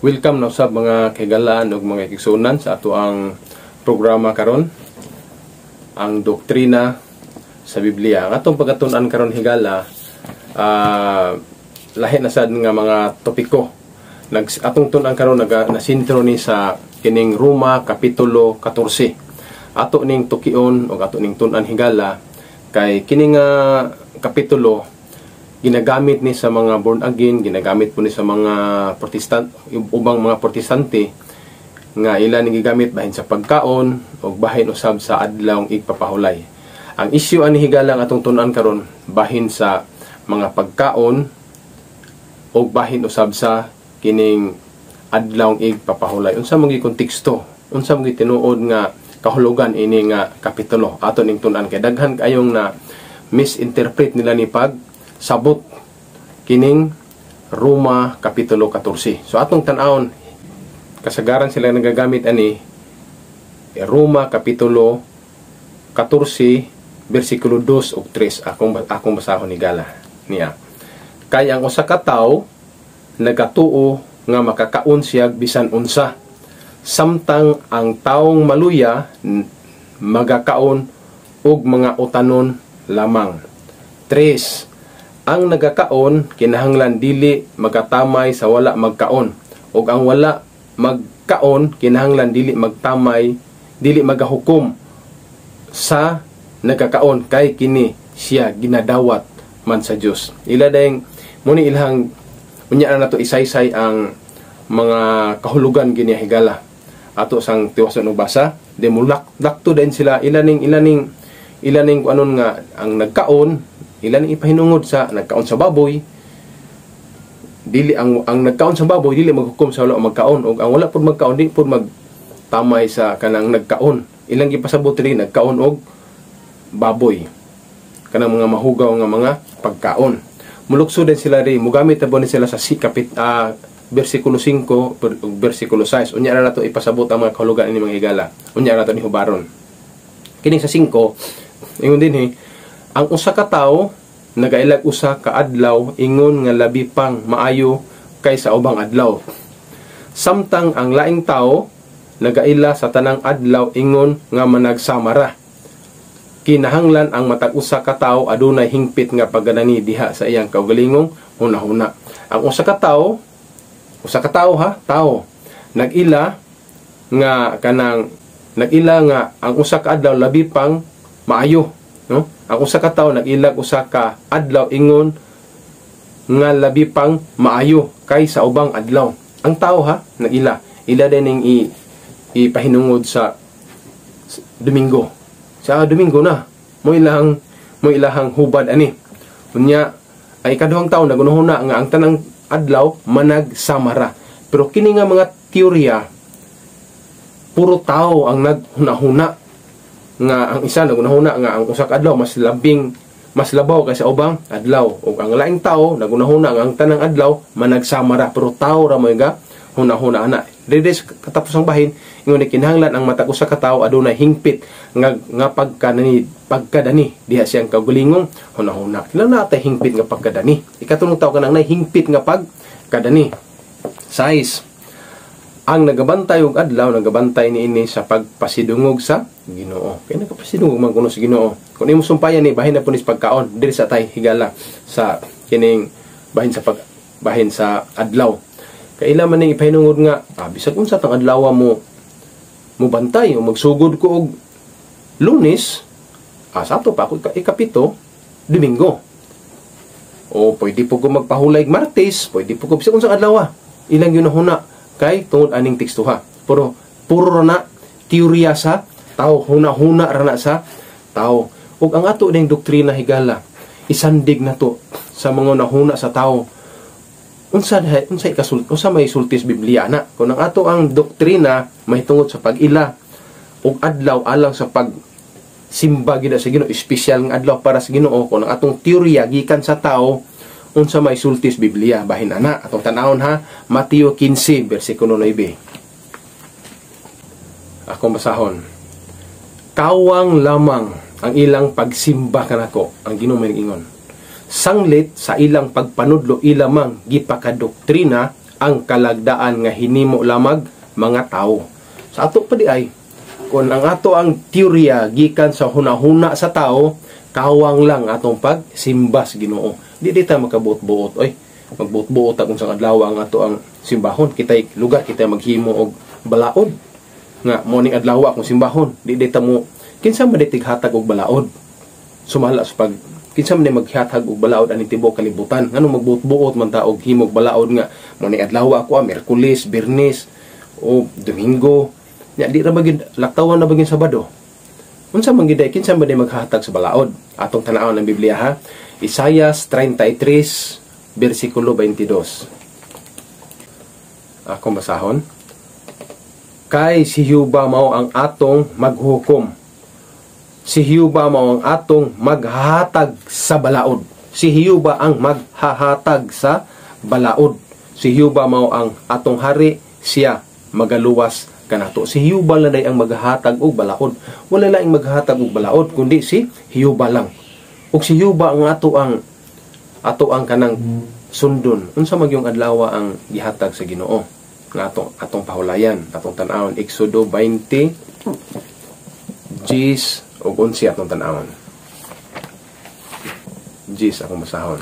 Welcome na sa mga kaigalaan ug mga igsunan sa ato ang programa karon, ang doktrina sa Biblia. Ang atong pagatunan karon higala, lahi na sad nga mga topiko. Atong tunan karon nasintro ni sa kining Roma kapitulo 14. Ato ning tukion o ato ning tunan higala kay kining kapitulo ginagamit ni sa mga born again, ginagamit po ni sa mga protestant, ubang mga protestante nga ila ni gigamit bahin sa pagkaon o bahin usab sa adlawng igpapahulay. Ang issue ani higalang atong tun-an karon bahin sa mga pagkaon o bahin usab sa kining adlawng igpapahulay. Unsa man gi konteksto? Unsa man gi tinuod nga kahulugan ini nga kapitulo ato ning tun-an kay daghan kayong na misinterpret nila ni pag sabot kining Roma kapitulo 14. So atong tan-awon kasagaran sila nagagamit ani Roma kapitulo 14 bersikulo 2 ug 3. Akong basahon ni gala niya. Kay ang usa ka tawo nagatuo nga makakaon siya bisan unsa, samtang ang taong maluya magakaon og mga utanon lamang. 3. Ang nagakaon kinahanglan dili magatamay sa wala magkaon, ug ang wala magkaon kinahanglan dili magtamay, dili magahukom sa nagakaon kay kini siya ginadawat man sa Dios. Ila dayeng muni ilhang unya na nato isaysay ang mga kahulugan kini higala ato sang tiwason og basa. Demulak-lakto din sila ilaning anon nga ang nagkaon ilan ipahinungod sa nagkaon sa baboy, dili ang nagkaon sa baboy dili maghukom sa wala magkaon, ug ang wala pud magkaon di pud magtamay sa kanang nagkaon. Ilang gipasabot rin nagkaon og baboy kanang mga mahugaw nga mga pagkaon. Mulukso din sila ri mugamit na sila sa bersikulo 5 ug bersikulo 6. Unya na nato ipasabot ang mga kahulugan ini mga higala. Unya na nato ni hubaron kining sa 5 ingon din ang usa ka tawo nagailag usa ka adlaw ingon nga labi pang maayo kaysa ubang adlaw, samtang ang laing tawo nagaila sa tanang adlaw ingon nga managsamara. Kinahanglan ang matag usa ka tawo adunay hingpit nga pagganani diha sa iyang kaugalingong hunahuna. Ang usa ka tawo nagila nga ang usa ka adlaw labi pang maayo, no? Ang usa ka tawo nagilag usa ka adlaw ingon nga labi pang maayo kaysa ubang adlaw. Ang tawo nagila din ning ipahinungod sa Domingo. Sa Domingo na mo ilahang hubad ani. Unya ay kaduhang tawo nagunahuna nga ang tanang adlaw managsamara. Pero kini nga mga teorya puro tawo ang naghunahuna nga ang isa nagunahuna nga ang usa ka adlaw mas labaw kaysa ubang adlaw, ug ang laing tawo nagunahuna nga ang tanang adlaw managsamara, pero tawo ra moy ga hunahuna ana. Dili katapos ang bahin ingon kinahanglan ang matag usa ka tawo adunay hingpit nga pagkadani diha siyang kaugalingong hunahuna. Kinahanglan natay hingpit nga pagkadani. Ikatulong tawo kanang nay hingpit nga pagkadani. 6. Ang nagabantay og adlaw nagabantay niini sa pagpasidungog sa Ginoo. Kay nagapasidungog man kuno sa Ginoo. Kung imo sumpayan ni bahin na punis pagkaon diri sa tay higala sa kining bahin sa adlaw. Kay ila man ning ipahinungod nga bisag unsa tang adlaw mo bantay o magsugod ko og Lunes, sato pa ako ikapito Domingo. O pwede po ko magpahulay Martes, pwede po ko bisag unsa adlaw ilang ginahuna kay tungod aning tekstuha. Puro na teorya sa tao, huna-huna rana sa tao. Ug ang ato ning doktrina higala isandig nato sa mga nahuna sa tao. Unsa may sultis Biblia na. Kung ang ato ang doktrina mahitungod sa pag-ila ug adlaw alang sa pagsimba gid sa Ginoo, espesyal nga adlaw para sa Ginoo, kung ang atong teorya gikan sa tao, unsa may sultis Biblia bahin ana atong tan-awon Mateo 15 bersikulo 9. Akong basahon. Kawang lamang ang ilang pagsimba kanako, ang Ginoo may ingon. Sanglit sa ilang pagpanudlo ilamang gipakadoktrina ang kalagdaan nga hinimo lamag mga tao. Sa ato pa di ay, kung ang ato ang teorya gikan sa hunahuna sa tao, kawang lang atong pagsimbas Ginoo. Di ta makabuot-buot. Oy, magbuot-buot kung sa adlaw ang ato ang simbahon. Kitay lugar, kitay maghimo og balaod. Nga, morning adlaw akong simbahon. Di ta mo, kinsa man ditighatag og balaod. Sumala sa pag, kinsa man maghatag og balaod ani tibuok kalibutan. Ngano magbuot-buot man ta og himog balaod nga, morning adlaw ako, Miyerkules, Biyernes, o Domingo. Nya di ra bagid laktawan na bagid Sabado. Unsa man gid kinsa man maghatag sa balaod? Atong tan-awon ng Biblia ha. Isaias 33 bersikulo 22. Ako basahon. Kay si Jehova mao ang atong maghukom. Si Jehova mao ang atong maghahatag sa balaod. Si Jehova ang maghahatag sa balaod. Si Jehova mao ang atong hari, siya magaluwas kanato. Si Jehova lang ang maghahatag og balaod. Wala lang maghahatag og balaod kundi si Jehova lang. Ug si Jehova ang ato ang kanang sundon. Unsa man yung adlaw ang gihatag sa Ginoo nga atong pahulayan, atong tan-awon Exodo 20 Gis ug 11 atong tan-awon. Gis akong basahon.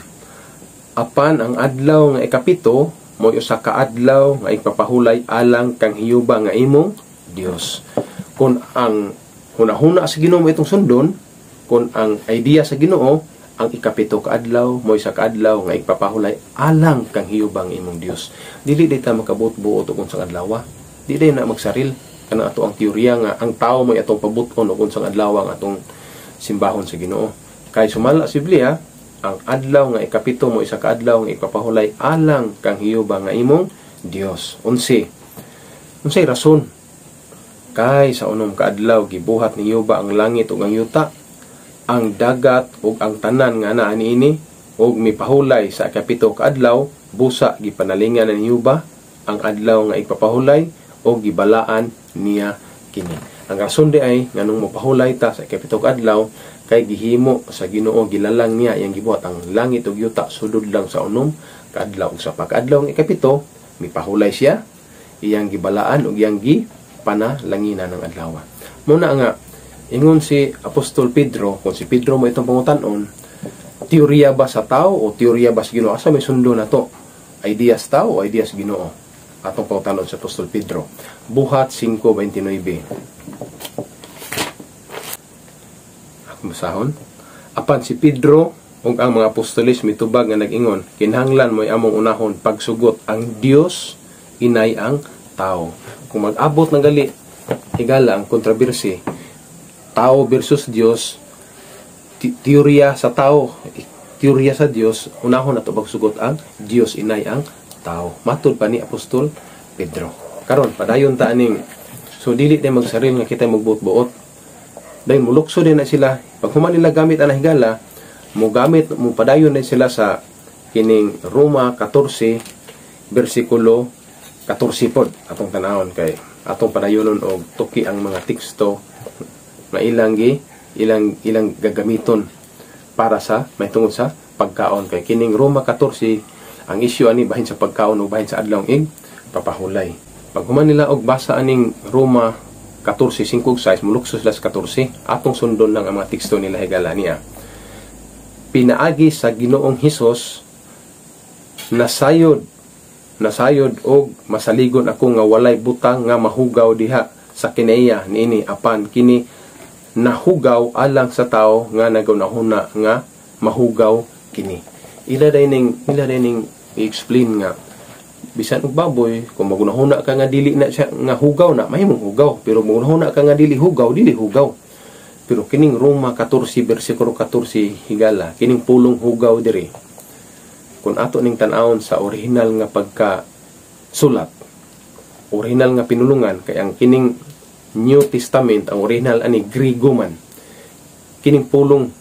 Apan ang adlaw nga ikapito mo'y usa ka adlaw nga ipapahulay alang kang Jehova nga imong Dios. Kung ang hunahuna sa Ginoo mo itong sundon, kung ang idea sa Ginoo ang ikapito ka adlaw mo'y sa kaadlaw nga ipapahulay alang kang Jehova nga imong Dios. Dili ta makabuot-buot og unsang adlaw. Dili na magsaril kana ato ang teorya nga ang tao mo'y atong pabuton og unsang adlaw ang atong simbahon sa Ginoo. Kay sumala sa Biblia, ang adlaw nga ikapito mo isa ka adlaw nga ipapahulay alang kang Jehova nga imong Dios. Unsay rason? Kay sa unom ka adlaw gibuhat ni Jehova ang langit ug ang yuta, ang dagat ug ang tanan nga naa niini, ug mipahulay sa ikapito ka adlaw busa gipanalingan ni Jehova ang adlaw nga ipapahulay ug gibalaan niya kini. Ang rason di ay nganong mapahulay ta sa ikapito ka adlaw kay gihimo sa Ginoo gilalang niya iyang gibuhat ang langit ug yuta sudod lang sa unom ka adlaw. Sa pag-adlaw ng ikapito mipahulay siya, iyang gibalaan ug iyang gipanalanginan ng adlaw. Muna nga ingon si Apostol Pedro, kung si Pedro mo itong pangutan-on, teorya ba sa tao o teorya ba sa Ginoo? Asa may sundo na to? Ideas tao o ideas Ginoo? Atong pangutan-on si Apostol Pedro. Buhat 5:29. Masahon. Apan si Pedro ug ang mga apostoles mitubag nga nag-ingon, kinahanglan mo'y among unahon pagsugot ang Dios inay ang tao. Kung mag-abot ng gali higala ang kontrobersi, tao versus Dios, teorya sa tao, teorya sa Dios, unahon nato pagsugot ang Dios inay ang tao. Matud pa ni Apostol Pedro. Karon padayon ta aning so dili na magsaril nga kita magbuot-buot. Dahil mulukso din na sila. Pag human nila gamit ang higala, mo padayon din sila sa kining Roma 14 bersikulo 14 pod atong tanawon kay atong padayonon og tuki ang mga teksto na ilang gagamiton para sa may tungod sa pagkaon kay kining Roma 14 ang issue ani bahin sa pagkaon o bahin sa adlaw ig papahulay. Pag human nila og basa aning Roma 14:5-6 mulukso sila sa 14 atong sundon lang ang mga teksto nila higala niya. Pinaagi sa Ginoong Hesus nasayod og masaligon ako nga walay butang nga mahugaw diha sa kinaiya niini apan kini nahugaw alang sa tao nga nagunahuna nga mahugaw kini. Ila dining i-explain nga bisan og baboy kung magunahuna ka nga dili na siya nga hugaw na mahimong hugaw, pero magunahuna ka nga dili hugaw pero kining Roma 14 bersikulo 14 higala kining pulong hugaw diri kung ato ning tan-awon sa original nga pagkasulat, original nga pinulungan kay ang kining New Testament ang original ani Griego man, kining pulong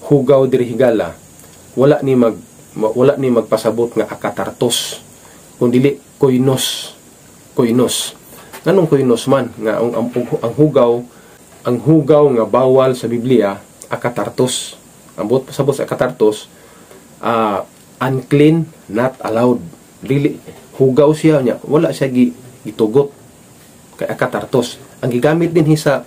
hugaw diri higala wala ni magpasabot nga akatartos kung dili koinos. Nganong koinos man nga ang hugaw nga bawal sa Biblia akatartos. Ang buot pasabot sa akatartos unclean, not allowed. Dili hugaw siya nya, wala siya gitugot kay akatartos. Ang gigamit din sa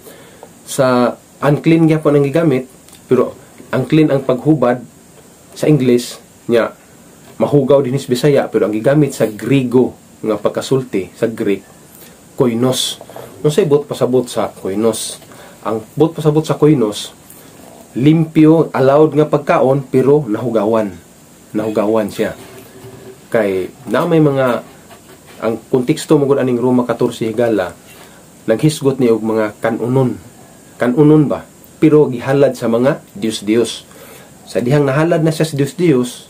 unclean gyapon ang gigamit, pero ang clean ang paghubad sa English nya mahugaw din sa Bisaya, pero ang gigamit sa Griego nga pagkasulti sa Greek, koinos. Unsay bot pasabot sa koinos? Ang bot pasabot sa koinos, limpyo, allowed nga pagkaon, pero nahugawan siya. Kay na may mga, ang konteksto mo gud aning Roma 14 higala, naghisgot ni og mga kanunon ba, pero gihalad sa mga Dios. Sa dihang nahalad na siya sa Dios,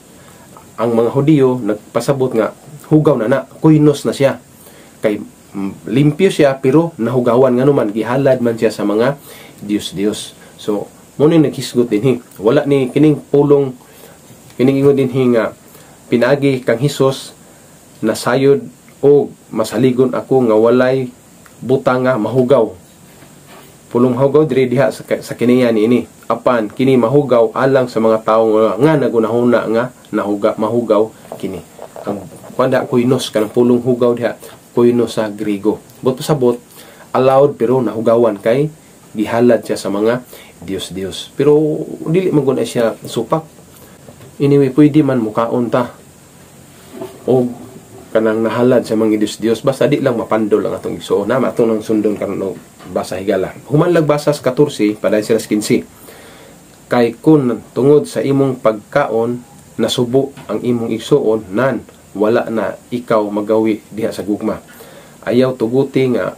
ang mga Hudiyo nagpasabot nga hugaw na koinos na siya. Kay limpyo siya, pero nahugawan nga naman, gihalad man siya sa mga Dios. So mo ni naghisgot dinhi, wala ni kining pulong, kining ingon dinhi nga pinagi kang Hesus nasayod o masaligon ako nga walay butang nga mahugaw. Pulong hugaw diri diha sa kiniya niini. Apan kini mahugaw alang sa mga tawo nga nagunahuna nga mahugaw kini. Ang kuanda koinos kanang pulong hugaw diha, koinos sa Griego. Bot pasabot allowed pero nahugawan kay gihalad siya sa mga Dios. Pero dili man gud siya supak. Anyway, pwede man mukaon ta o kanang nahalad sa mga Dios, basta di lang mapandol ang atong igsuon na matong nang sundon karon basa higala. Humanlag basa sa 14 paday sila sa 15. Kay kun tungod sa imong pagkaon nasubo ang imong igsuon, nan wala na ikaw magawi diha sa gugma. Ayaw tuguti nga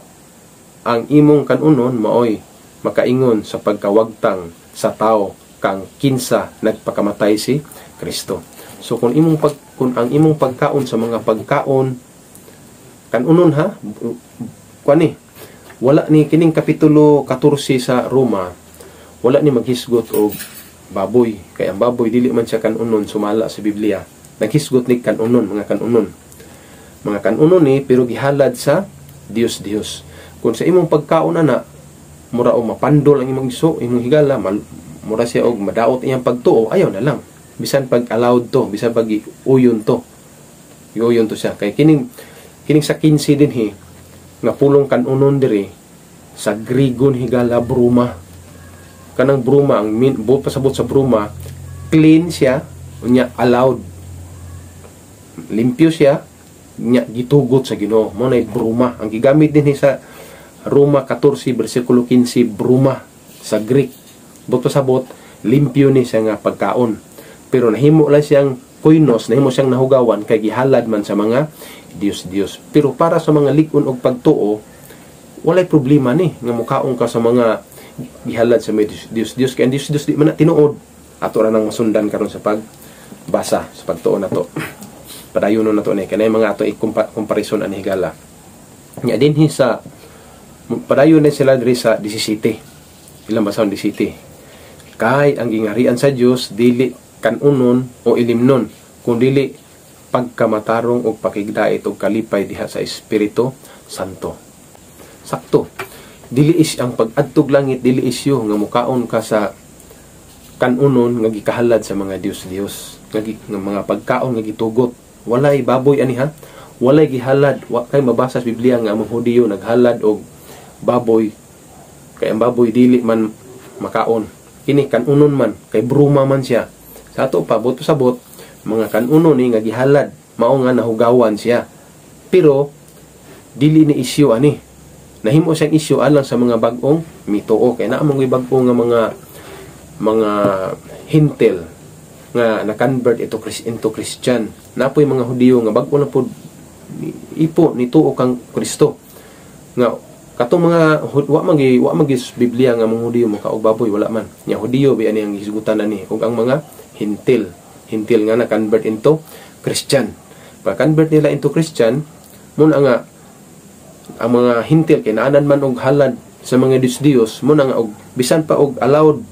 ang imong kanunon maoy makaingon sa pagkawagtang sa tao kang kinsa nagpakamatay si Kristo. So kung ang imong pagkaon sa mga pagkaon kanunon ha, kuani wala ni kining kapitulo 14 sa Roma, wala ni maghisgot og baboy, kay ang baboy dili man siya kanunon sumala sa Biblia. Naghisgot ni kanunon, mga kanunon ni pero gihalad sa Dios. Kung sa imong pagkaon ana mura og mapandol ang imong iso, imong higala, mura siya og madaot iyang pagtuo, ayaw na lang. Bisan pag allowed to, bisan pag iuyon to siya. Kay kining sa 15 dinhi nga pulong kanunon diri sa Griego higala bruma. Kanang bruma ang pasabot sa bruma, clean siya, unya allowed. Limpyo siya, nya gitugot sa Ginoo. Mo nay bruma. Ang gigamit dinhi sa Roma 14 bersikulo 15 bruma sa Greek. Bot pasabot limpyo ni siya nga pagkaon. Pero nahimo lang siyang koinos, nahimo siyang nahugawan kay gihalad man sa mga Dios. Pero para sa mga lig-on og pagtuo, walay problema ni nga mukaon ka sa mga gihalad sa mga Dios. Kay Dios di man na tinuod. Ato ra nang masundan karon sa pagbasa sa pagtuo nato. Padayonon nato ni kanay mga ato i-comparison ani higala. Nya dinhi sa padayon na sila diri sa 17. Ilang basahon 17. Kay ang gingarian sa Dios dili kanunon o ilimnon, kundili pagkamatarong o pakigdait o kalipay diha sa Espiritu Santo. Sakto. Dili is ang pag-adtog langit, dili isyo nga mukaon ka sa kanunon nga gikahalad sa mga Dios nga mga pagkaon nga gitugot. Walay baboy ani ha. Walay gihalad. Wa kay mabasa sa Biblia nga ang mga Hudiyo naghalad og baboy. Kay ang baboy dili man makaon. Kini kanunon man, kay bruma man siya. Sa ato pa, bot pasabot, mga kanunon ni nga gihalad, mao nga nahugawan siya. Pero dili ni isyu ani. Nahimo siyang isyu alang sa mga bag-ong mituo. Kay naa mga bag-ong nga mga hintil nga na-convert into Christian. Napoy mga Hudiyo nga bag-o na po ipo nituo kang Kristo. Nga katong mga wa magi Biblia nga mga Hudiyo mo kaog baboy, wala man. Nya Hudiyo bi ani ang hisgutan ani ug ang mga hintil nga na-convert into Christian. Pag-convert nila into Christian, muna nga ang mga hintil kay naanan man og halad sa mga Dios muna nga og bisan pa og allowed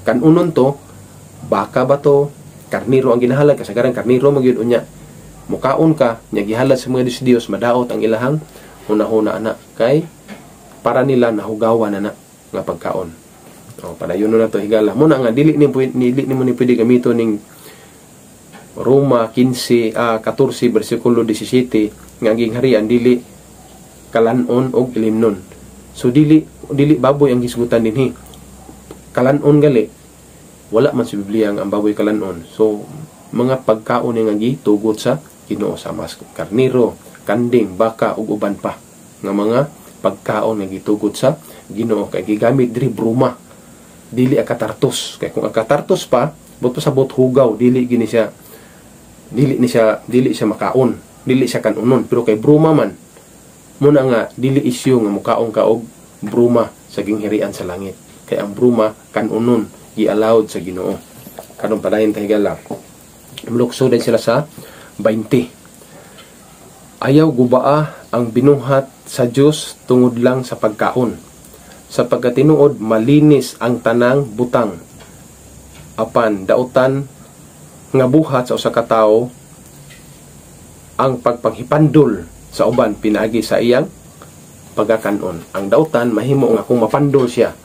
kanunon to, baka ba to, karniro ang ginahalad, kasagaran karniro magyud unya. Mukaon ka nya gihalad sa mga Dios, madaot ang ilahang hunahuna ana kay para nila nahugawan na nga pagkaon. O padayon na to higala. Muna nga dili ni mo ni pwede gamito ning Roma 14 bersikulo 17 nga gingharian dili kalanon og ilimnon. So dili baboy ang gisgutan dinhi. Kalanon gali wala man sa Biblia ang baboy kalanon. So mga pagkaon nga gitugot sa Ginoo sa mas karniro, kanding, baka ug uban pa nga mga pagkaon nga gitugot sa Ginoo kay gigamit diri bruma. Dili akatartos. Kay kung akatartos pa, buto sa hugaw, dili siya makaon, dili siya kanunon. Pero kay bruma man, muna nga dili isyu nga mukaon ka og bruma sa ginghirian sa langit. Kay ang bruma kanunon gi-allowed sa Ginoo. Karon padayon ta higala. Mulukso din sila sa 20. Ayaw gubaa ang binuhat sa Dios tungod lang sa pagkaon. Sapagkat tinuod malinis ang tanang butang. Apan dautan nga buhat sa usa ka tawo ang pagpanghipandol sa uban pinaagi sa iyang pagakanon. Ang dautan mahimo nga kung mapandol siya.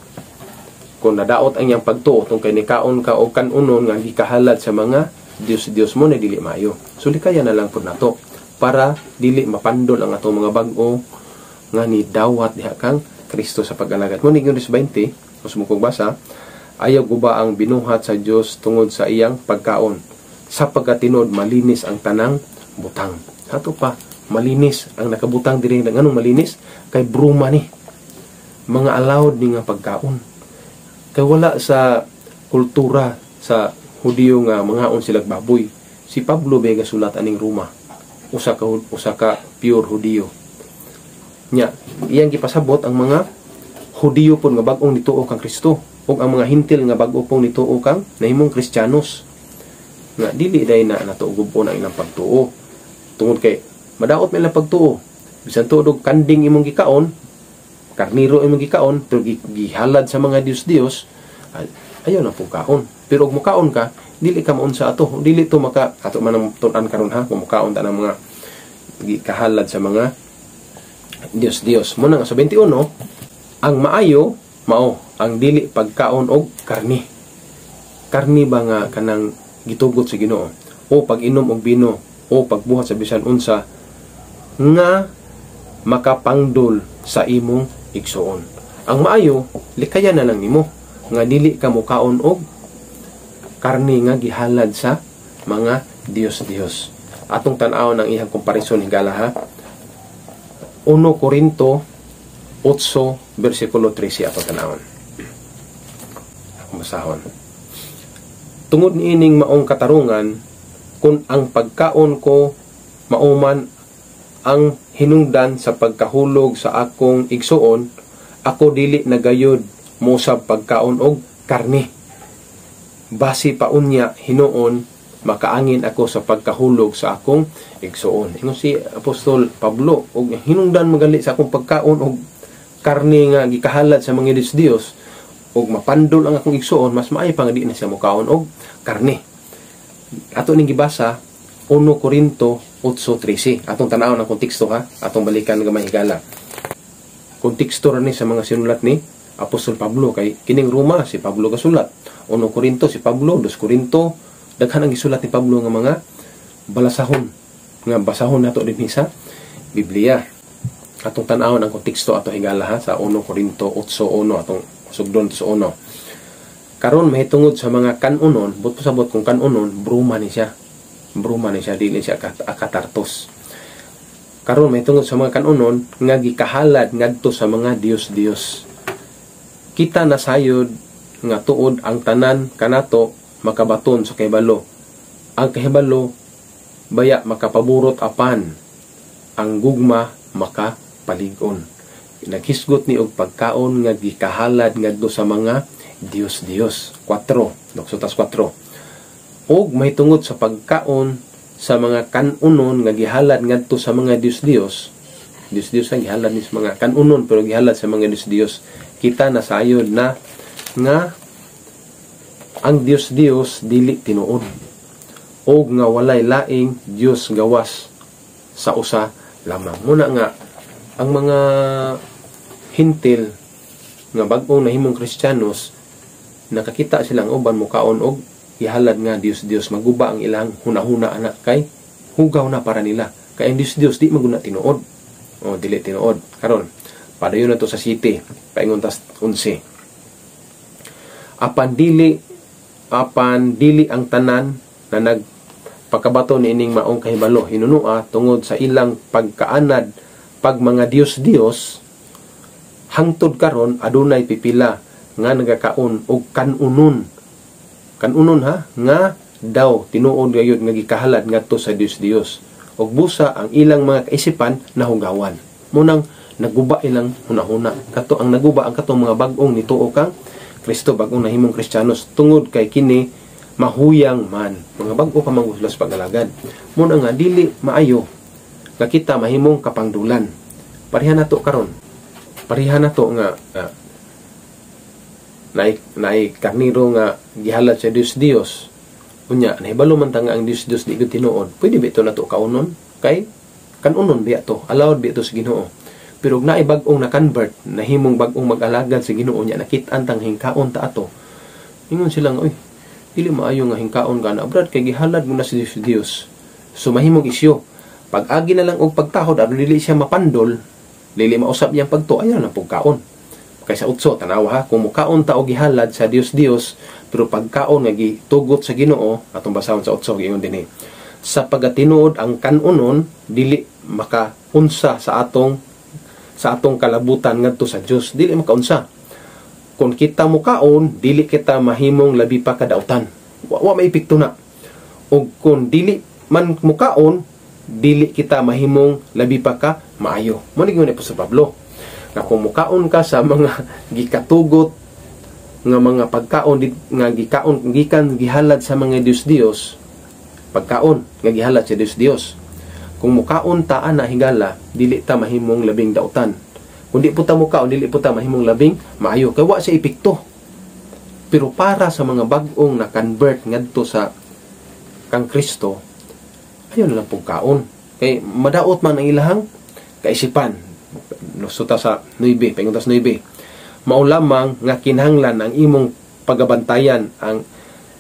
Kung nadaot ang iyang pagtuo tungod kay nikaon ka og kanunon nga gikahalad sa mga Dios mo na dili maayo. So likaya na lang pud nato para dili mapandol ang atong mga bag-o nga ni dawat diha kang Kristo sa pag-alagad. Mo ning 20, kung sumukog basa, ayaw guba ang binuhat sa Dios tungod sa iyang pagkaon. Sapagkat tinuod malinis ang tanang butang. Hato pa, malinis ang nakabutang diri. Nganong malinis? Kay bruma ni. Mga allowed ni nga pagkaon. Kay wala sa kultura sa Hudiyo nga mangaon sila baboy. Si Pablo bega sulat aning Roma. Usa ka pure Hudiyo. Nya, iyang gipasabot ang mga Hudiyo pud nga bag-ong nituo kang Kristo ug ang mga hintil nga bag-o pong nituo kang nahimong Kristiyanos. Nga dili day na natugubo na ilang pagtuo. Tungod kay madaot man ilang pagtuo. Bisan tuod og kanding imong gikaon, karniro imong gikaon, pero gihalad sa mga Dios ayaw na pong kaon. Pero kung mukaon ka, dili ka maunsa ato. Dili to ato man ang tunan karon ha, kung mukaon ta ng mga kahalad sa mga Dios. Muna nga sa 21, ang maayo, mao, ang dili pagkaon og karni. Karni ba nga kanang gitugot sa Ginoo? O pag-inom og bino, o pagbuhat sa bisan unsa, nga makapangdol sa imong igsuon. Ang maayo, likaya na lang nimo, nga dili ka mukaon og karni nga gihalad sa mga Dios. Atong tan-aw ng ihang komparison higala ha. 1 Korinto 8 bersikulo 13 atong tan-awon. Masahon. Tungod niining maong katarungan, kung ang pagkaon ko mauman ang hinungdan sa pagkahulog sa akong igsuon, ako dili nagayod mo sa pagkaon og karni. Basi paunya hinuon makaangin ako sa pagkahulog sa akong igsuon. Ingon si Apostol Pablo, og hinungdan magali sa akong pagkaon og karni nga gikahalad sa mga Dios og mapandol ang akong igsuon, mas maayo pa nga di na siya mukaon og karni. Ato ning gibasa 1 Korinto 8:13. Atong tan-awon ang konteksto ha, atong balikan gamay higala. Konteksto ra ni sa mga sinulat ni Apostol Pablo kay kining Roma si Pablo gasulat. 1 Korinto si Pablo, 2 Korinto daghan ang gisulat ni Pablo nga mga balasahon nga basahon nato dinhi sa Biblia. Atong tan-awon ang konteksto ato higala ha sa 1 Korinto 8:1 atong sugdon sa 1. Karon mahitungod sa mga kanunon, but pasabot kung kanunon, bruma ni siya, dili siya akatartos. Karon mahitungod sa mga kanunon nga gikahalad ngadto sa mga Dios. Kita nasayod nga tuod ang tanan kanato makabaton sa kahibalo. Ang kahibalo baya makapaburot apan, ang gugma makapalig-on. Naghisgot ni og pagkaon nga gikahalad ngadto sa mga Dios. 4, 4. Og mahitungod sa pagkaon sa mga kanunon nga gihalad ngadto sa mga Dios ang gihalad ni sa mga kanunon pero gihalad sa mga Dios. Kita nasayod na nga ang Dios dili tinuod og nga walay laing Dios gawas sa usa lamang. Muna nga ang mga hintil nga bag-ong nahimong Kristiyanos nakakita silang uban mukaon og ihalad nga Dios maguba ang ilang hunahuna anak kay hugaw na para nila. Kay ang Dios di maguna tinuod. O dili tinuod. Karon padayon na to sa city. Paingon tas 11. Apan dili ang tanan na nagpakabato ni ining maong kahibalo hinunua tungod sa ilang pagkaanad pag mga Dios hangtod karon adunay pipila nga nagakaon og kanunon ha nga daw tinuod gayud nga gikahalad ngadto sa Dios og busa ang ilang mga kaisipan nahugawan munang naguba ilang hunahuna kato ang naguba ang katong mga bag-ong nituo kang Kristo bag-ong nahimong Kristiyanos tungod kay kini mahuyang man mga bag-o ka manguslas pagalagad muna nga dili maayo nga kita mahimong kapangdulan parihan nato karon parihan nato nga naay karniro nga gihalad sa Dios unya nahibalo man ta nga ang Dios di gud tinuod pwede ba ito nato kaunon kay kanunon biya to allowed biya to sa Ginoo pero naay bag-ong na-convert nahimong bag-ong mag-alagad sa Ginoo nya nakit-an tang hingkaon ta ato ingon sila nga oy dili maayo nga hingkaon ka na brad kay gihalad mo na si Dios so mahimong isyo pag agi na lang og pagtahod aron dili siya mapandol dili mausab niyang pagto ayaw na pagkaon kay sa utso tanawa ha kung mukaon ta og gihalad sa Dios pero pagkaon nga gitugot sa Ginoo atong basahon sa utso giingon dinhi sa pagatinuod ang kanunon dili makaunsa sa atong kalabutan ngadto sa Dios dili makaunsa kung kita mukaon dili kita mahimong labi pa kadautan wa maipikto na ug kung dili man mukaon dili kita mahimong labi pa ka maayo mo ni gyud sa Pablo nga kung mukaon ka sa mga gikatugot nga mga pagkaon nga gikaon gikan gihalad sa mga Dios pagkaon nga gihalad sa Dios kung mukaon ta ana higala dili ta mahimong labing dautan kung di po ta mukaon dili po ta mahimong labing maayo kay wa siya epekto pero para sa mga bag-ong na convert ngadto sa kang Kristo ayon na lang pagkaon kay madaot man ang ilahang kaisipan nusuta sa 9 paingon 9 mao lamang nga kinahanglan ang imong pagabantayan ang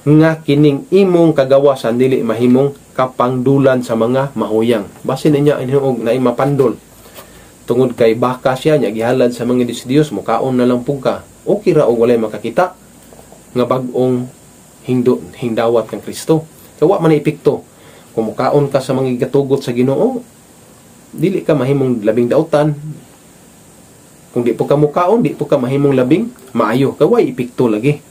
nga kining imong kagawasan dili mahimong kapangdulan sa mga mahuyang basin niya inuog na mapandol tungod kay baka siya nya gihalad sa mga Dios mukaon na lang pugka okay ra og walay makakita nga bag-ong hingdawat kang Kristo kay wa man epekto kung mukaon ka sa mga gatugot sa Ginoo dili ka mahimong labing dautan kung di po ka mukaon di po ka mahimong labing maayo kay wa epekto lagi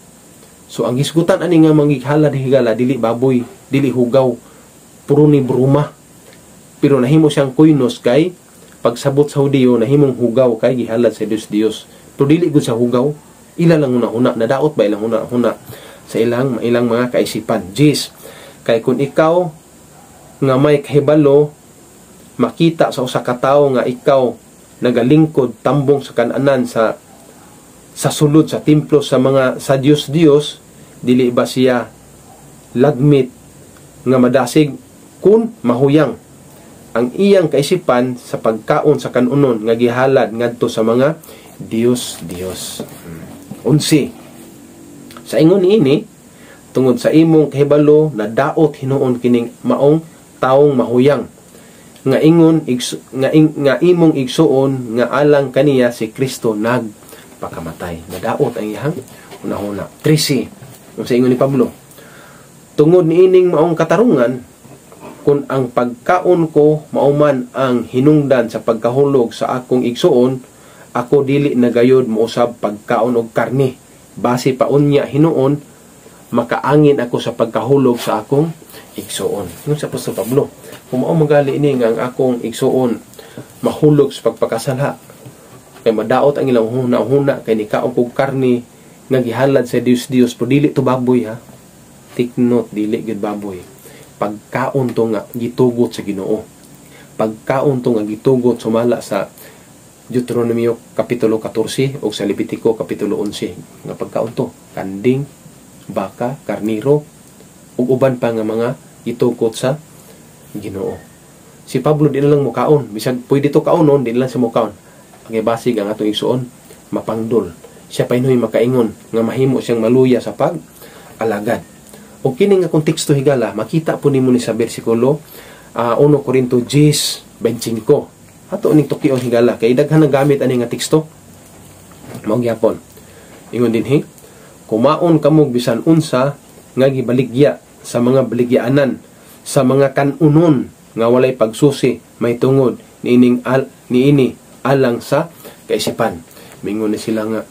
so ang gisgutan ani nga mangighalad higala dili baboy dili hugaw puro ni bruma pero nahimo siyang kuinos kay pagsabot sa Hudiyo nahimong hugaw kay gihalad sa Dios pero dili gud sa hugaw ila lang una nadaot ba ilang una sa ilang mga kaisipan Jis kay kung ikaw nga may kahibalo makita sa usa ka tawo nga ikaw nagalingkod tambong sa kananan sa sulod sa templo sa mga sa Dios dili ba siya lagmit nga madasig kun mahuyang ang iyang kaisipan sa pagkaon sa kanunon nga gihalad ngadto sa mga Dios 11 sa ingon niini tungod sa imong kahibalo na daot hinuon kining maong taong mahuyang nga imong igsuon nga alang kaniya si Kristo nagpakamatay nadaot ang iyang una 13 sa ingon ni Pablo tungod niining maong katarungan kung ang pagkaon ko mauman ang hinungdan sa pagkahulog sa akong igsuon ako dili na gayud mousab pagkaon og karne base pa unya hinuon makaangin ako sa pagkahulog sa akong igsuon yun sa Apostol Pablo kung mao magali ini nga ang akong igsuon mahulog sa pagpakasala kay madaot ang ilang huna kay ni kaon kog karne nga gihalad sa Dios pero dili to baboy ha take note dili gid baboy pagkaon to nga gitugot sa Ginoo pagkaon to nga gitugot sumala sa Deuteronomio kapitulo 14 o sa Levitico kapitulo 11 nga pagkaon to kanding baka karniro ug uban pa nga mga gitugot sa Ginoo si Pablo di na lang mukaon bisag pwede to kaonon di lang sa mukaon kay basig ang atong igsuon mapangdol siya pa inuy makaingon nga mahimo siyang maluya sa pag alagad O kini nga konteksto higala, makita po nimo ni sa bersikulo 1 Corinto 10:25. Ato ning tukion higala kay daghan gamit ani nga teksto. Mao gyapon. Ingon dinhi, kumaon kamog bisan unsa nga gibaligya sa mga baligyaanan, sa mga kanunon nga walay pagsusi may tungod niining niini alang sa kaisipan. Mingon ni sila nga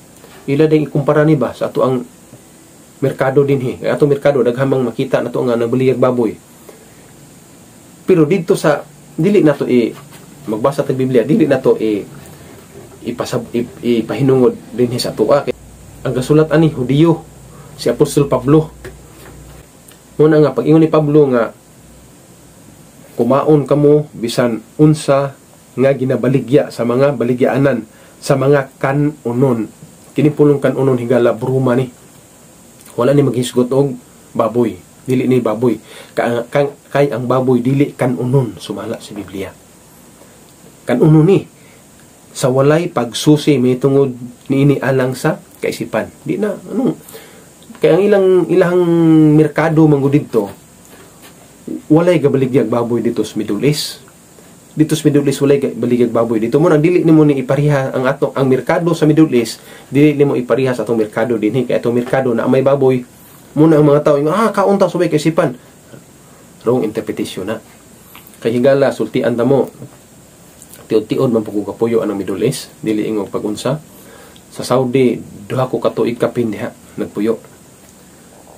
ila ding ikumpara ni ba sa ato ang merkado dinhi. Kay ato merkado daghamang makita nato nga nagbaliyag baboy. Pero dito sa dili nato magbasa tag Biblia, dili nato ipahinungod dinhi sa tuwa. Ang gasulat ani Hudiyo si Apostol Pablo. Muna nga pag-ingon ni Pablo nga kumaon kamo bisan unsa nga ginabaligya sa mga baligyaanan, sa mga kanunon. Kini pulong kanunon higala bruma ni. Wala ni maghisgot og baboy, dili ni baboy. Kay ang baboy dili kanunon sumala sa Biblia. Kanunon ni sa walay pagsusi may tungod niini alang sa kaisipan. Di na kaya ang ilang merkado manggod dito walay gabaligyag baboy dito sa Middle East. Dito sa Middle East walay baligyag baboy dito mo nang dili nimo ni ipariha ang ang merkado sa Middle East, dili nimo ipariha sa atong merkado dinhi kay atong merkado na may baboy muna ang mga tao kaon ta subay kaisipan. Wrong interpretation na. Kay higala sultian ta mo tiod-tiod man pug kapuyo ang Middle East, dili ingong pagunsa. Sa Saudi duha ko katuig kapin diha nagpuyo.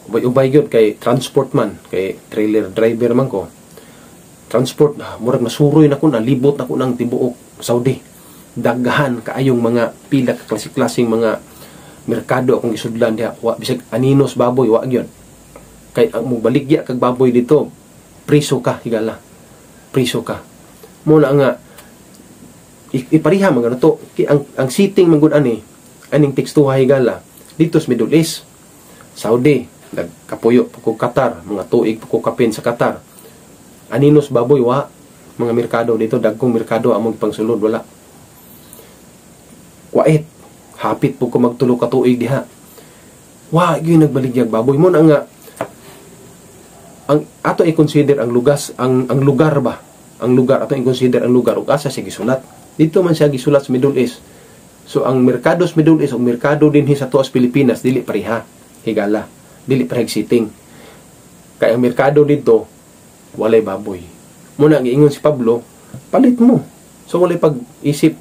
Ubay gyud kay transport man, kay trailer driver man ko. Transport murag masuroy na ko na libot na ko ng tibuok Saudi. Daghan kaayong mga pila ka klasik-klasing mga merkado akong gisudlan diha. Wa bisag aninos baboy wa gyud. Kay ang mobaligya kag baboy dito, priso ka higala. Priso ka. Mo na nga ipariha man to. Ang sitting man gud aning tekstuha higala dito sa Middle East, Saudi, nagkapuyo ko Qatar, mga tuig ko kapin sa Qatar. Aninos baboy wa, mga merkado dito dagkong merkado among pangsulod wala. Kuwait, hapit po ko magtulo ka tuig diha. Wa gyud nagbaligyag baboy mo na nga ang ato i-consider ang lugar ba? Ang lugar ato i-consider ang lugar ug asa siya gisulat. Dito man siya gisulat sa Middle East. So ang merkado sa Middle East o merkado dinhi sa tuwas Pilipinas dili pareha higala, dili parehag sitting. Kaya ang merkado dito walay baboy. Muna giingon si Pablo, palit mo. So walay pag-isip,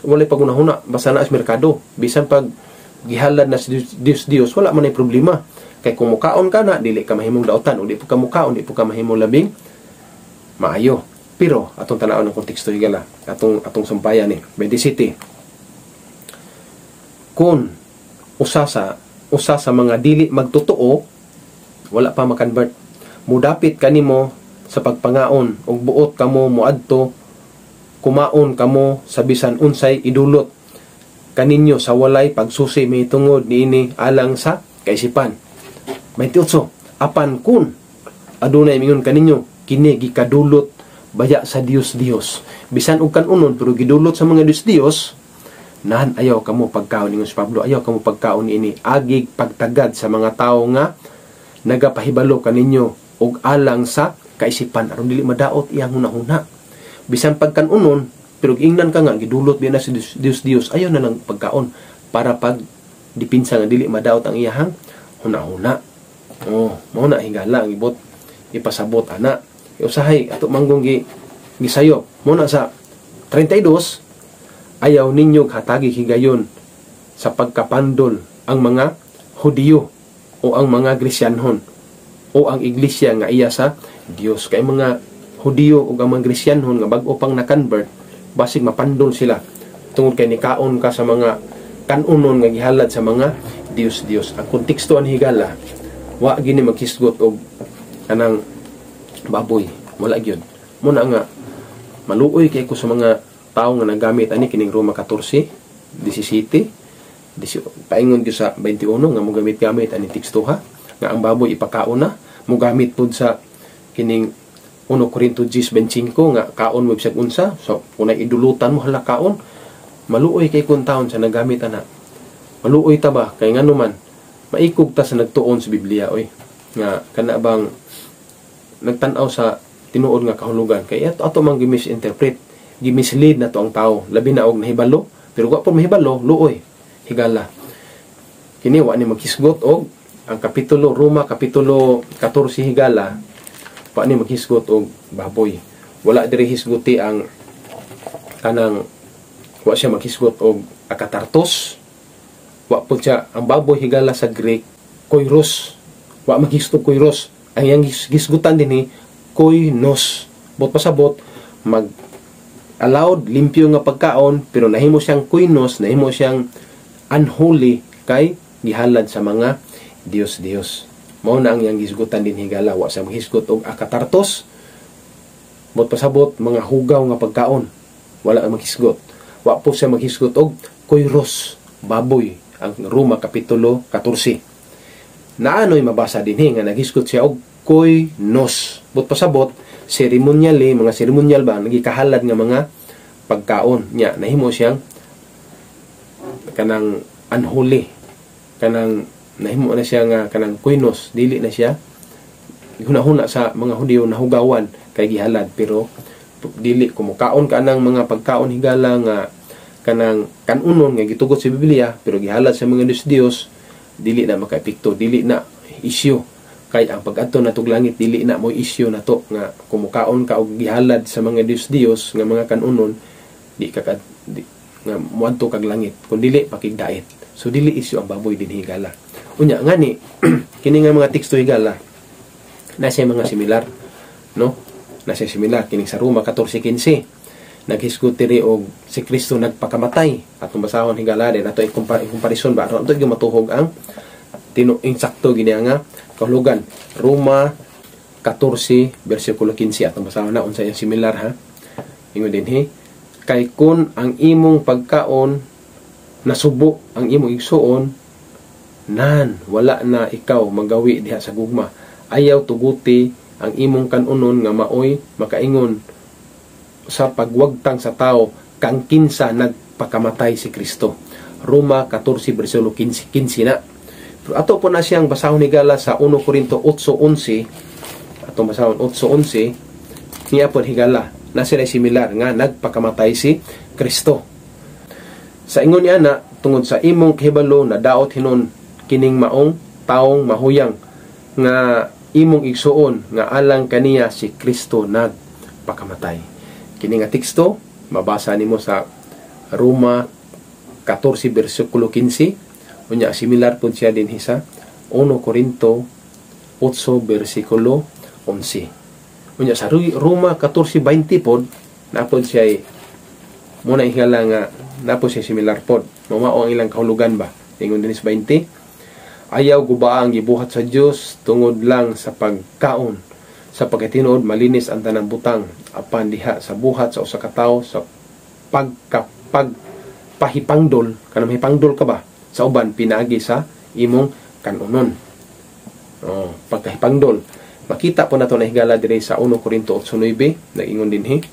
walay pagunahuna basta na sa merkado. Bisan pag gihalad na si Dios wala man ay problema. Kay kung mukaon ka na dili ka mahimong daotan, o di po ka mukaon, di po ka mahimong labing maayo. Pero atong tanaw ng konteksto higala, atong sampayan ni 27. Kung usa sa mga dili magtotoo wala pa makonvert, mudapit kanimo sa pagpangaon ug buot kamo moadto kumaon kamo sa bisan unsay idulot kaninyo sa walay pagsusi mitungod niini alang sa kaisipan. 28. Apan kun adunay mingon kaninyo kini gikadulot baya sa Dios bisan og kanunon pero gidulot sa mga Dios nan ayaw kamo pagkaon ningon si Pablo, ayaw kamo pagkaon ini agig pagtagad sa mga tao nga nagapahibalo kaninyo og alang sa kaisipan aron dili madaot iyang hunahuna. Bisan pagkanunon pero giingnan ka nga gidulot biya na si Dios, ayaw na lang pagkaon para pag dipinsa nga dili madaot ang iyang hunahuna. Mao na hingala ang ibot ipasabot ana. Usahay ato manggong gisayo. Mao na sa 32, ayaw ninyo hatagi higayon sa pagkapandol ang mga Hudiyo o ang mga Grisyanhon o ang iglesia nga iya sa Dios. Kay mga Hudiyo o ang mga Grisyanhon nga bag-o pang na-convert, basig mapandol sila tungod kay nikaon ka sa mga kanunon nga gihalad sa mga Dios. Ang konteksto ang higala, wa gini maghisgot og kanang baboy, wala gyud. Muna nga maluoy kay ko sa mga tao nga nagamit ani kining Roma 14, 17, paingon gyud sa 21 nga mogamit-gamit ani tekstuha nga ang baboy ipakaon na, mogamit pud sa kining 1 Corinto 10:25 nga kaon mo bisag unsa. So kunay idulutan mo hala kaon, maluoy kay kun taon sa nagamit ana. Maluoy ta ba kay ngano man maikog ta sa nagtuon sa Biblia oy. nga kana bang nagtan-aw sa tinuod nga kahulugan kay ato man gimisinterpret, gimislead na to ang tao labi na og nahibalo pero wa po mahibalo luoy higala. Kini wa ni maghisgot og ang kapitulo Roma kapitulo 14 higala pa ni maghisgot og baboy. Wala diri hisguti ang kanang wa siya maghisgot og akatartos. Wa po siya ang baboy higala sa Greek koiros. Wa maghisgot koiros. Ang yang hisgutan dinhi koinos. Bot pasabot mag allowed limpyo nga pagkaon pero nahimo siyang koinos, nahimo siyang unholy kay gihalad sa mga Dios. Mao na ang yang hisgutan din higala. Wa sa maghisgot og akatartos. Bot pasabot mga hugaw nga pagkaon. Wala ang maghisgot. Wa po siya maghisgot og koiros, baboy, ang Roma kapitulo 14. Naano'y mabasa din nga naghisgot siya og koinos. Bot pasabot ceremonially, mga ceremonial ba nagikahalad nga mga pagkaon nya nahimo siyang kanang unholy, kanang nahimo na siya nga kanang koinos, dili na siya hunahuna sa mga Hudiyo na hugawan kay gihalad pero dili kumukaon ka ng mga pagkaon higala nga kanang kanunon nga gitugot sa Biblia pero gihalad sa mga Dios dili na makaepekto, dili na isyu kay ang pag-adto natog langit dili na mo isyu na to nga kumukaon ka og gihalad sa mga Dios nga mga kanunon di ka nga muadto kag langit kun dili pakigdait. So dili isyu ang baboy din higala. Unya ngani kini nga mga teksto higala nasa mga similar, no? Nasa similar kini sa Roma 14:15 naghisgot diri og si Kristo nagpakamatay atong basahon higala din ato in comparison ba ato gimatuhog ang insakto gini nga kahulugan. Roma 14 bersikulo 15 atong basahon na unsay similar ha. Ingon dinhi kay kun ang imong pagkaon nasubo ang imong igsuon nan wala na ikaw magawi diha sa gugma, ayaw tuguti ang imong kanunon nga maoy makaingon sa pagwagtang sa tao kang kinsa nagpakamatay si Kristo. Roma 14 bersikulo 15 na. Pero ato po na siyang basahon higala sa 1 Korinto 8:11 atong basahon 8:11 niya po higala na sila similar nga nagpakamatay si Kristo. Sa ingon niya na tungod sa imong kahibalo na daot hinon kining maong taong mahuyang nga imong igsuon nga alang kaniya si Kristo nagpakamatay. Kini nga teksto mabasa nimo sa Roma 14 bersikulo 15 unya similar pud siya din sa 1 Korinto 8 bersikulo 11. Unya sa Roma 14:20 pod napod siya muna higala nga napod siya similar pod. Mao ang ilang kahulugan ba? Ingon din sa 20. Ayaw guba ang gibuhat sa Dios tungod lang sa pagkaon. Sa pagkatinuod malinis ang tanang butang apan diha sa buhat sa usa ka tawo sa pagpahipangdol kanang hipangdol ka ba sa uban pinagi sa imong kanunon. Pagkahipangdol. Makita po nato na higala dire sa 1 Korinto 8:9 nag-ingon dinhi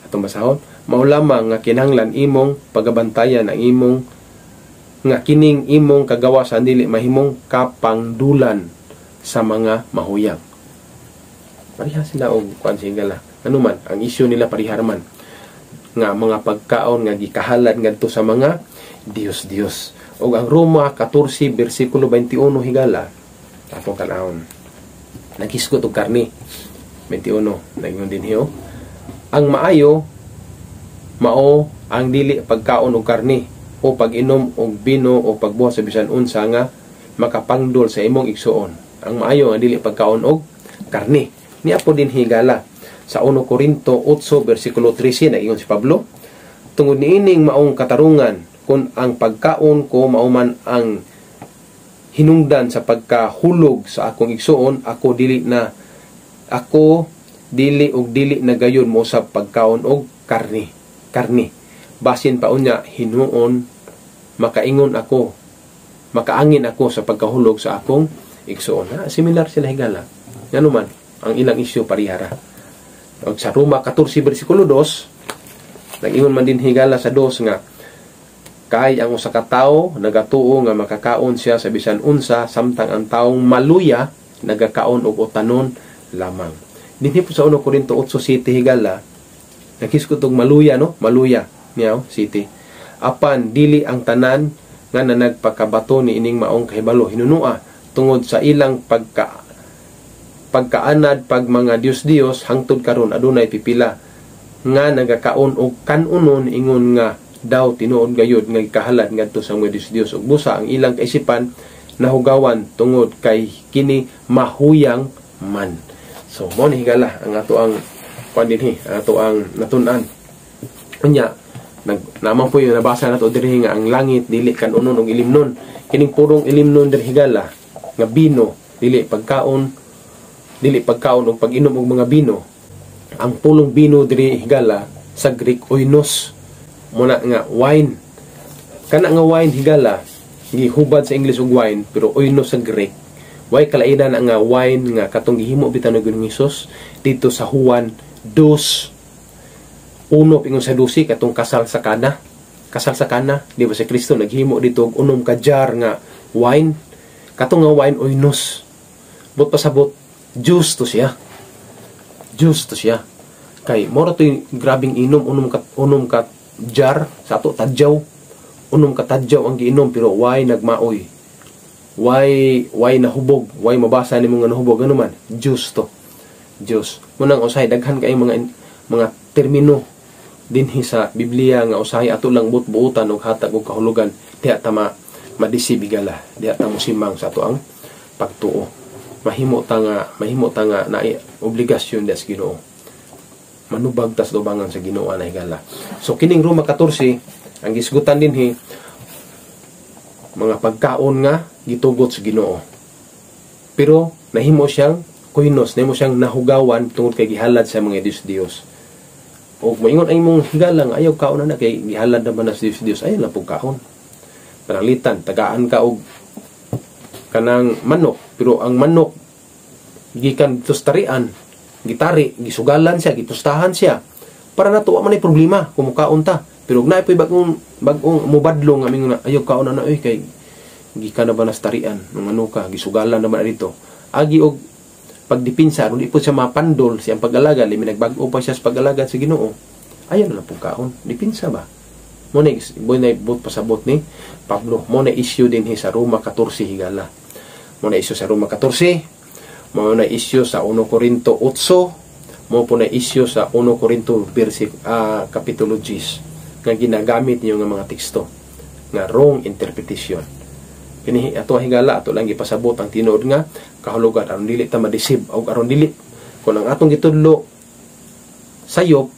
atong basahon mao lamang nga kinahanglan imong pagabantayan ang imong nga kining imong kagawasan dili mahimong kapangdulan sa mga mahuyang. Pareha sila og kuan higala. Ano man ang isyu nila parehar man nga mga pagkaon nga gikahalad ngadto sa mga Dios. Og ang Roma 14 bersikulo 21 higala atong kan-awon. Naghisgot og karne 21 nagingon dinhi ang maayo mao ang dili pagkaon og karne o pag-inom og bino o pagbuhat sa bisan unsa nga makapangdol sa imong igsuon. Ang maayo ang dili pagkaon og karne. Niya po din higala sa 1 Korinto 8 bersikulo 13 nagingon si Pablo tungod niining maong katarungan kung ang pagkaon ko mauman ang hinungdan sa pagkahulog sa akong igsuon ako dili na gayon mo sa pagkaon og karne basin pa unya hinuon makaangin ako sa pagkahulog sa akong igsuon. Similar sila higala ngano man ang ilang isyu parihara. Og sa Roma 14 bersikulo 2 nag-ingon man din higala sa 2 nga kay ang usa ka tawo nagatuo nga makakaon siya sa bisan unsa samtang ang taong maluya nagakaon og utanon lamang. Dinhi po sa 1 Corinto 8:7 higala, nakisgot og maluya, no? Maluya niyaw city. Apan dili ang tanan nga nagpakabato ni ining maong kahibalo hinunua tungod sa ilang pagkaanad pag mga Dios hangtod karon adunay pipila nga nagakaon og kanunon ingon nga daw tinuod gayud nga kahalad ngadto sa mga Dios ug busa ang ilang kaisipan nahugawan tungod kay kini mahuyang man. So mo ni higala ang ato ang pandinhi, ang ato ang natun-an. Unya naman po yung nabasa nato diri nga ang langit dili kanunon og ilimnon. Kining purong ilimnon diri higala nga bino, dili pagkaon og pag-inom og mga bino. Ang pulong bino diri higala sa Greek oinos, muna nga wine. Kana nga wine higala gihubad sa English og wine pero oinos sa Greek. Way kalainan nga wine nga katong gihimo bitan og Hesus dito sa Juan 2:1 pingon sa 12 katong kasal sa Kana, di ba si Kristo naghimo dito og unom ka jar nga wine. Katong nga wine oinos, but pasabot juice to siya kay mora to grabing inom, unom ka jar sa ato tadyaw, unom ka tadyaw ang giinom pero why nagmaoy, why nahubog, why mabasa nimo nga nahubog, ano man juice to, juice. Munang usahay daghan kay mga termino dinhi sa Biblia nga usahay ato lang buot-buotan og hatag og kahulugan diha ta madisib igala, diha ta mosimang sa ato ang pagtuo. Mahimo ta nga na obligasyon des Ginoo. Manubag tas dubangan sa Ginoo na higala. So kining Roma 14 ang gisgutan dinhi mga pagkaon nga gitugot sa Ginoo. Pero nahimo siyang koinos, nahimo siyang nahugawan tungod kay gihalad sa mga Dios. O maingon ay mong higala nga ayaw kaon na kay gihalad naman na sa Dios, ayaw na pug kaon. Panalitan tagaan ka og kanang manok, pero ang manok gikan tustarian, gitari, gisugalan siya, gitustahan siya para natuwa man ay problema kung mukaon ta. Pero na ipoy bagong mubadlo nga mingon ayaw kaon na kay gikan na ba nastarian ng manuka, gisugalan naman dito. Agi og pagdipinsa kung di po siya mapandol siyang pag-alaga, limi nagbago pa siya sa pag-alaga sa Ginoo, ayaw na lang po kaon, dipinsa ba? Mo na ibot pasabot ni Pablo, mo na issue din sa Roma 14 higala, mo na issue sa Roma 14, mo na issue sa 1 Corinto 8, mo po na issue sa 1 Corinto kapitulo 10 nga ginagamit niyo nga mga teksto nga wrong interpretation. Kini ato higala ato lang gipasabot ang tinuod nga kahulugan aron dili ta madisib o aron dili kun ang atong gitudlo sayop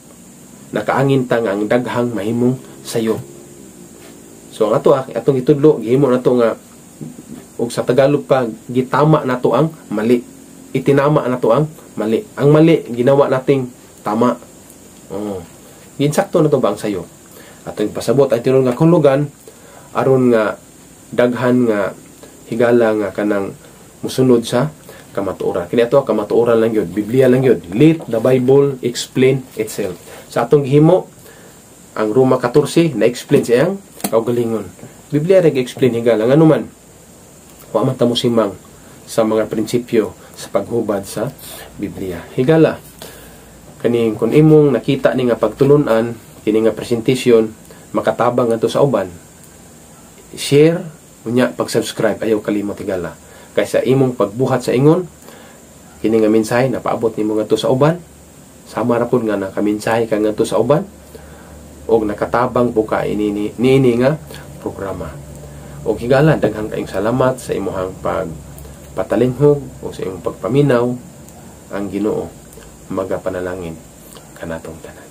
nakaangin ta nga ang daghang mahimong sayop. So ang atong gitudlo gihimo nato nga og sa Tagalog pa gitama nato ang mali, itinama nato ang mali. Ang mali ginawa nating tama. Ginsakto na to ba ang sayop? Atong pasabot ang tinuod nga kahulugan aron nga daghan nga higala nga kanang musunod sa kamatuoran. Kini ato kamatuoran lang yun, Biblia lang yun. Let the Bible explain itself. Sa atong gihimo ang Roma 14 na explain siyang kaugalingon. Biblia reg explain higala nga naman. Wa man ta mosimang sa mga prinsipyo sa paghubad sa Biblia. Higala kaning kun imong nakita ni nga pagtulunan kini nga presentation makatabang adto sa uban, share unya pag-subscribe ayaw kalimot higala kaysa imong pagbuhat sa ingon kini nga mensahe na paabot nimo ngadto sa uban, sama ra pud nga nakamensahe ka ngadto sa uban og nakatabang po ka niini nga programa. Og higala daghang kayong salamat sa imong pagpatalinghog o sa imong pagpaminaw. Ang Ginoo magapanalangin kanatong tanan.